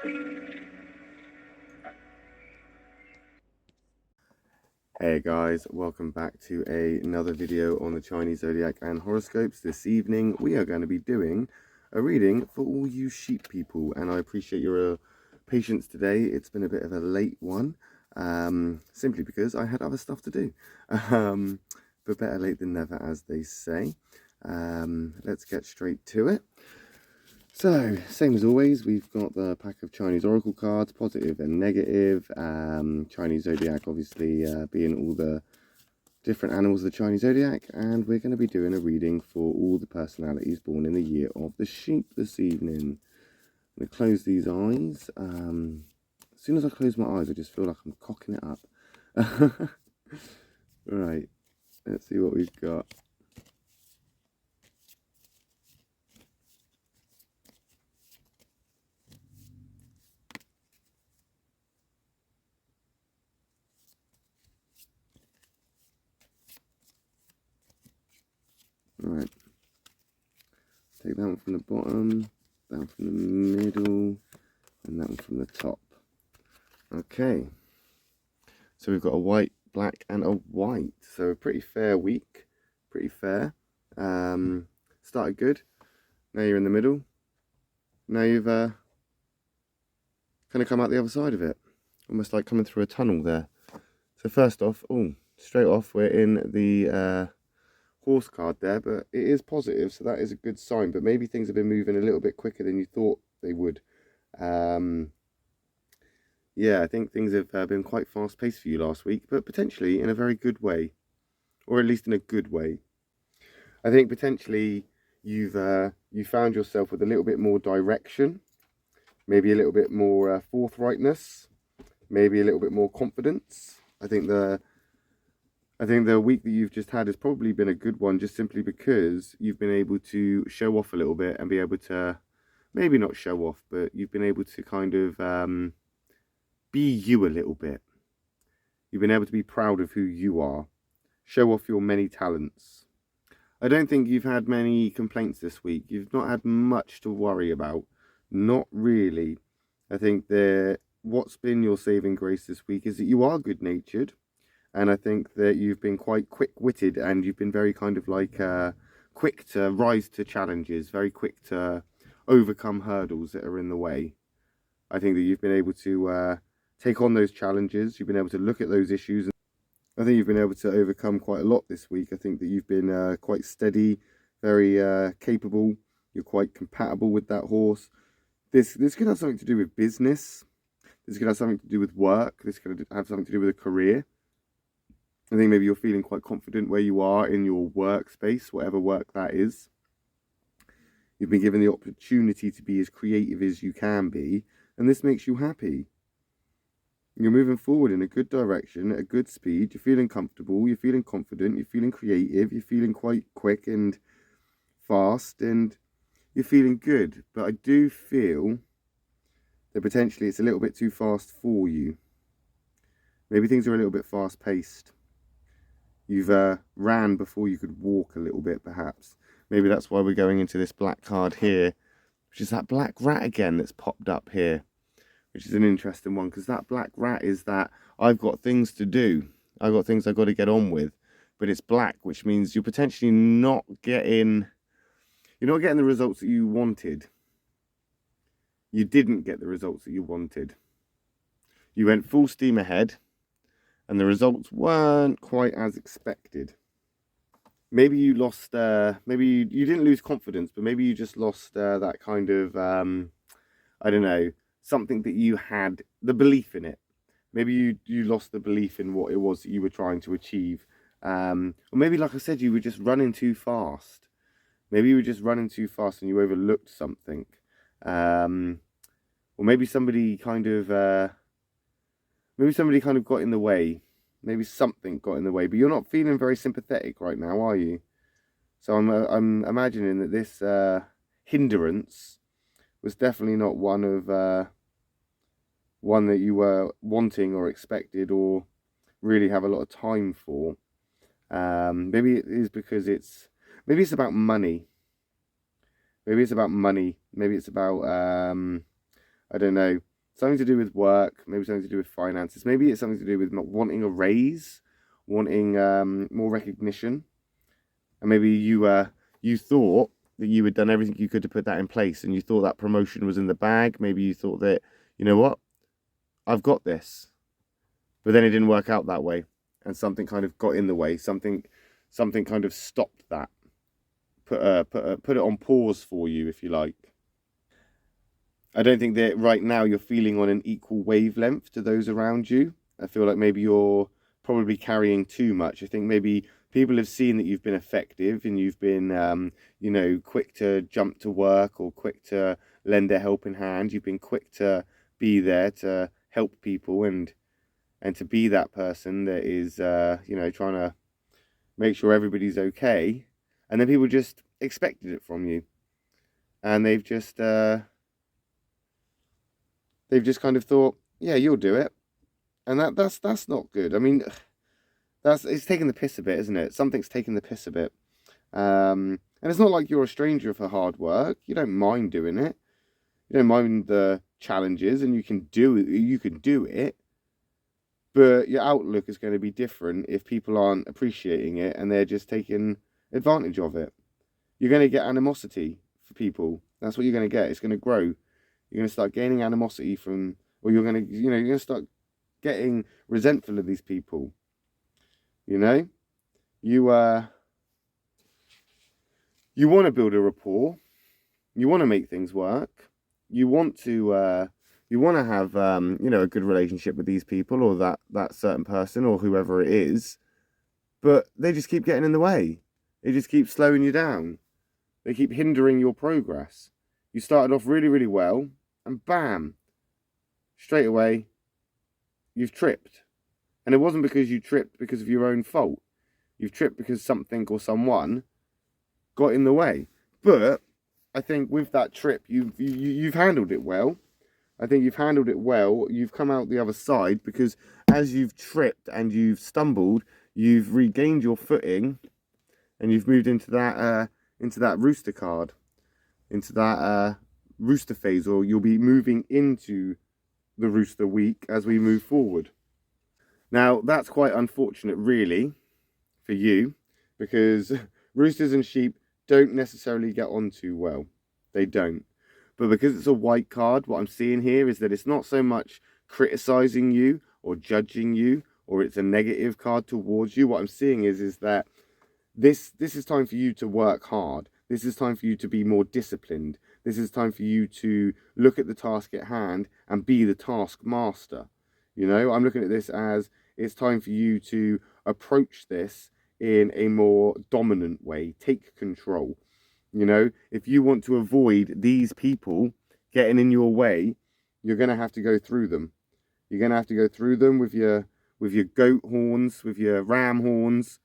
Hey guys, welcome back to another video on the Chinese Zodiac and horoscopes. This evening we are going to be doing a reading for all you sheep people, and I appreciate your patience today. It's been a bit of a late one, simply because I had other stuff to do, but better late than never, as they say. Let's get straight to it. So, same as always, we've got the pack of Chinese Oracle cards, positive and negative. Chinese Zodiac, obviously, being all the different animals of the Chinese Zodiac. And we're going to be doing a reading for all the personalities born in the year of the sheep this evening. I'm going to close these eyes. As soon as I close my eyes, I just feel like I'm cocking it up. Right, let's see what we've got. Right, take that one from the bottom, that one from the middle, and that one from the top. Okay, so we've got a white, black, and a white. So a pretty fair week, pretty fair. Started good. Now you're in the middle. Now you've kind of come out the other side of it, almost like coming through a tunnel there. So first off, straight off, we're in the horse card there, but it is positive, so that is a good sign. But maybe things have been moving a little bit quicker than you thought they would. Yeah, I think things have been quite fast-paced for you last week, but potentially in a very good way, or at least in a good way. I think potentially you found yourself with a little bit more direction, maybe a little bit more forthrightness, maybe a little bit more confidence. I think the week that you've just had has probably been a good one, just simply because you've been able to show off a little bit and be able to, maybe not show off, but you've been able to kind of be you a little bit. You've been able to be proud of who you are, show off your many talents. I don't think you've had many complaints this week. You've not had much to worry about. Not really. I think what's been your saving grace this week is that you are good-natured. And I think that you've been quite quick-witted, and you've been very kind of like quick to rise to challenges, very quick to overcome hurdles that are in the way. I think that you've been able to take on those challenges. You've been able to look at those issues. I think you've been able to overcome quite a lot this week. I think that you've been quite steady, very capable. You're quite compatible with that horse. This could have something to do with business. This could have something to do with work. This could have something to do with a career. I think maybe you're feeling quite confident where you are in your workspace, whatever work that is. You've been given the opportunity to be as creative as you can be, and this makes you happy. You're moving forward in a good direction, at a good speed. You're feeling comfortable, you're feeling confident, you're feeling creative, you're feeling quite quick and fast, and you're feeling good. But I do feel that potentially it's a little bit too fast for you. Maybe things are a little bit fast-paced. You've ran before you could walk a little bit, perhaps. Maybe that's why we're going into this black card here, which is that black rat again that's popped up here, which is an interesting one, because that black rat is that I've got things to do. I've got things I've got to get on with. But it's black, which means you're potentially not getting the results that you wanted. You didn't get the results that you wanted. You went full steam ahead, and the results weren't quite as expected. Maybe you lost, maybe you didn't lose confidence, but maybe you just lost that kind of, I don't know, something that you had, the belief in it. Maybe you lost the belief in what it was that you were trying to achieve. Or maybe, like I said, you were just running too fast. Maybe you were just running too fast and you overlooked something. Or maybe somebody kind of got in the way. Maybe something got in the way. But you're not feeling very sympathetic right now, are you? So I'm imagining that this hindrance was definitely not one that you were wanting or expected or really have a lot of time for. Maybe it is because maybe it's about money. Maybe it's about money. Maybe it's about I don't know. something to do with work, maybe something to do with finances, maybe it's something to do with wanting a raise, wanting more recognition, and maybe you thought that you had done everything you could to put that in place, and you thought that promotion was in the bag. Maybe you thought that, you know what, I've got this, but then it didn't work out that way, and something kind of got in the way. Something kind of stopped that, put it on pause for you, if you like. I don't think that right now you're feeling on an equal wavelength to those around you. I feel like maybe you're probably carrying too much. I think maybe people have seen that you've been effective and you've been, quick to jump to work or quick to lend a helping hand. You've been quick to be there to help people and to be that person that is, trying to make sure everybody's okay. And then people just expected it from you, and they've just kind of thought, yeah, you'll do it, and that's not good. I mean, it's taking the piss a bit, isn't it? Something's taking the piss a bit. And it's not like you're a stranger for hard work. You don't mind doing it. You don't mind the challenges, and you can do it. But your outlook is going to be different if people aren't appreciating it and they're just taking advantage of it. You're going to get animosity for people. That's what you're going to get. It's going to grow. You're going to start gaining animosity from, or you're going to start getting resentful of these people. You want to build a rapport. You want to make things work. You want to have a good relationship with these people, or that certain person, or whoever it is. But they just keep getting in the way. They just keep slowing you down. They keep hindering your progress. You started off really, really well, and bam, straight away, you've tripped. And it wasn't because you tripped because of your own fault. You've tripped because something or someone got in the way. But I think with that trip, you've handled it well. I think you've handled it well. You've come out the other side, because as you've tripped and you've stumbled, you've regained your footing, and you've moved into that rooster card, into that rooster phase, or you'll be moving into the rooster week as we move forward. Now, that's quite unfortunate, really, for you, because roosters and sheep don't necessarily get on too well. They don't. But because it's a white card, what I'm seeing here is that it's not so much criticizing you or judging you, or it's a negative card towards you. What I'm seeing is that this is time for you to work hard. This is time for you to be more disciplined. This is time for you to look at the task at hand and be the task master. I'm looking at this as it's time for you to approach this in a more dominant way. Take control. If you want to avoid these people getting in your way, you're going to have to go through them. You're going to have to go through them with your goat horns, with your ram horns,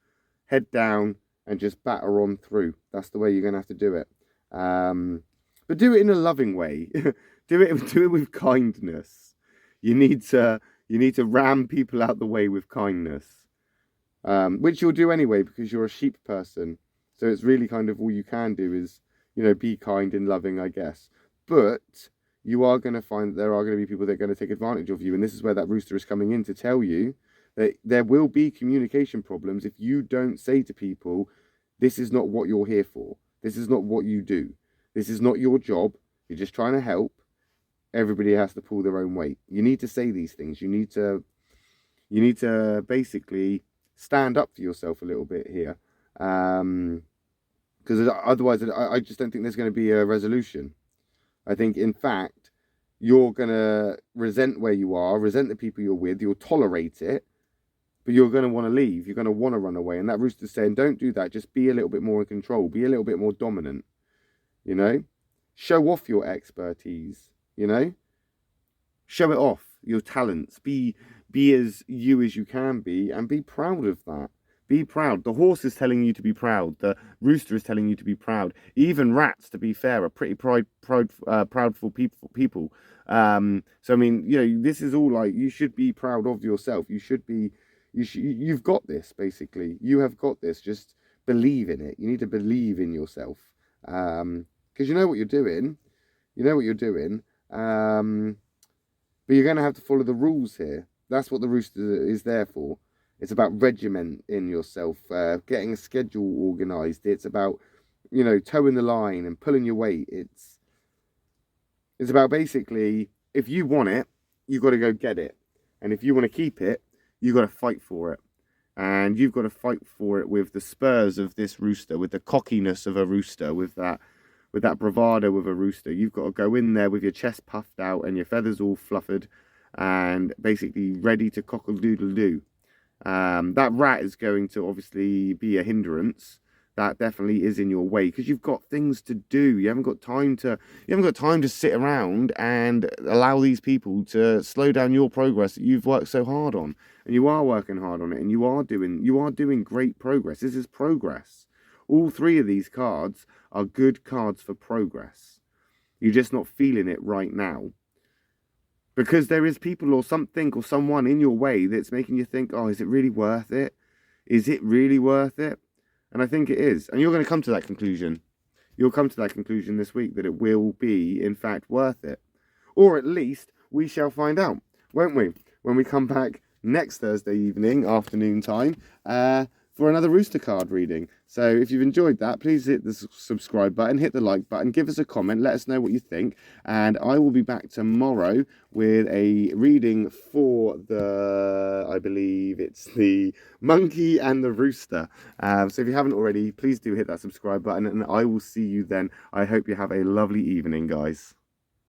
head down, and just batter on through. That's the way you're going to have to do it. But do it in a loving way. do it with kindness. You need to ram people out the way with kindness, which you'll do anyway because you're a sheep person. So it's really kind of all you can do is, be kind and loving, I guess. But you are going to find that there are going to be people that are going to take advantage of you. And this is where that rooster is coming in to tell you that there will be communication problems if you don't say to people, this is not what you're here for. This is not what you do. This is not your job. You're just trying to help. Everybody has to pull their own weight. You need to say these things. You need to basically stand up for yourself a little bit here. Because otherwise I just don't think there's going to be a resolution. I think, in fact, you're going to resent where you are, resent the people you're with, you'll tolerate it, but you're going to want to leave, you're going to want to run away. And that rooster's saying, don't do that, just be a little bit more in control, be a little bit more dominant, show off your expertise, show it off, your talents, be as you as you can be, and be proud of that. Be proud. The horse is telling you to be proud. The rooster is telling you to be proud. Even rats, to be fair, are pretty proudful people. So I mean, this is all like, you should be proud of yourself. You've got this. Basically, you have got this. Just believe in it. You need to believe in yourself, because you know what you're doing. You know what you're doing. But you're going to have to follow the rules here. That's what the rooster is there for. It's about regimenting yourself, getting a schedule organised. It's about, towing the line and pulling your weight. It's about basically, if you want it, you've got to go get it. And if you want to keep it, you've got to fight for it. And you've got to fight for it with the spurs of this rooster, with the cockiness of a rooster, with that bravado of a rooster. You've got to go in there with your chest puffed out and your feathers all fluffered and basically ready to cockle-doodle-doo. That rat is going to obviously be a hindrance. That definitely is in your way because you've got things to do. You haven't got time to sit around and allow these people to slow down your progress that you've worked so hard on. And you are working hard on it, and you are doing great progress. This is progress. All three of these cards are good cards for progress. You're just not feeling it right now. Because there is people or something or someone in your way that's making you think, oh, is it really worth it? Is it really worth it? And I think it is. And you're going to come to that conclusion. You'll come to that conclusion this week that it will be, in fact, worth it. Or at least we shall find out, won't we? When we come back next Thursday evening, afternoon time, for another rooster card reading. So if you've enjoyed that, please hit the subscribe button, hit the like button, give us a comment, let us know what you think. And I will be back tomorrow with a reading for I believe it's the monkey and the rooster. So if you haven't already, please do hit that subscribe button and I will see you then. I hope you have a lovely evening, guys.